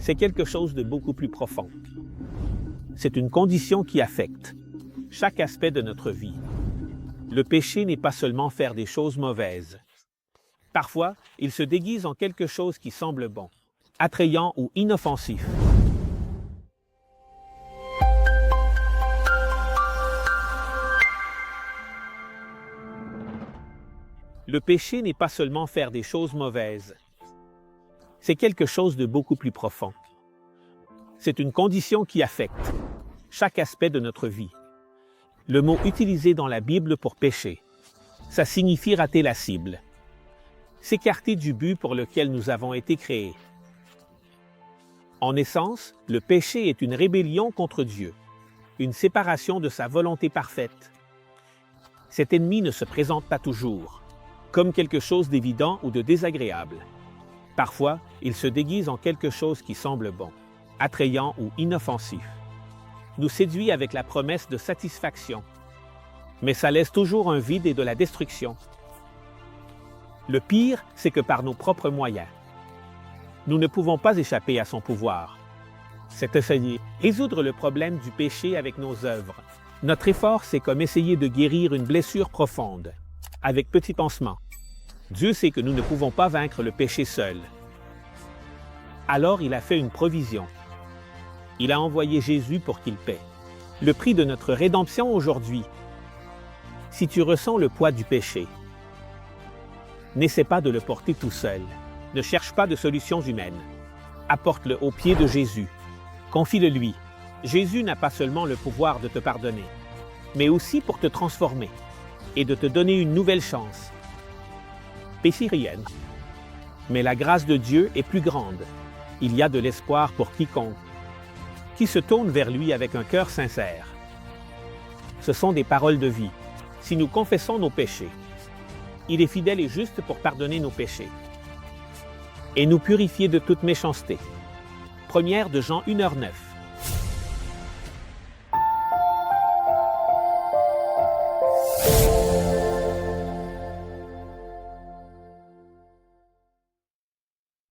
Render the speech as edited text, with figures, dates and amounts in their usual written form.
c'est quelque chose de beaucoup plus profond. C'est une condition qui affecte chaque aspect de notre vie. Le péché n'est pas seulement faire des choses mauvaises. Parfois, il se déguise en quelque chose qui semble bon, attrayant ou inoffensif. Le péché n'est pas seulement faire des choses mauvaises. C'est quelque chose de beaucoup plus profond. C'est une condition qui affecte chaque aspect de notre vie. Le mot utilisé dans la Bible pour pécher, ça signifie rater la cible, s'écarter du but pour lequel nous avons été créés. En essence, le péché est une rébellion contre Dieu, une séparation de sa volonté parfaite. Cet ennemi ne se présente pas toujours comme quelque chose d'évident ou de désagréable. Parfois, il se déguise en quelque chose qui semble bon, attrayant ou inoffensif. Nous séduit avec la promesse de satisfaction, mais ça laisse toujours un vide et de la destruction. Le pire, c'est que par nos propres moyens, nous ne pouvons pas échapper à son pouvoir. C'est essayer résoudre le problème du péché avec nos œuvres. Notre effort, c'est comme essayer de guérir une blessure profonde, avec petits pansements. Dieu sait que nous ne pouvons pas vaincre le péché seul. Alors il a fait une provision. Il a envoyé Jésus pour qu'il paie le prix de notre rédemption aujourd'hui. Si tu ressens le poids du péché, n'essaie pas de le porter tout seul. Ne cherche pas de solutions humaines. Apporte-le aux pieds de Jésus. Confie-le lui. Jésus n'a pas seulement le pouvoir de te pardonner, mais aussi pour te transformer et de te donner une nouvelle chance. Péché rien. Mais la grâce de Dieu est plus grande. Il y a de l'espoir pour quiconque qui se tourne vers lui avec un cœur sincère. Ce sont des paroles de vie. Si nous confessons nos péchés, il est fidèle et juste pour pardonner nos péchés et nous purifier de toute méchanceté. 1 Jean 1h9.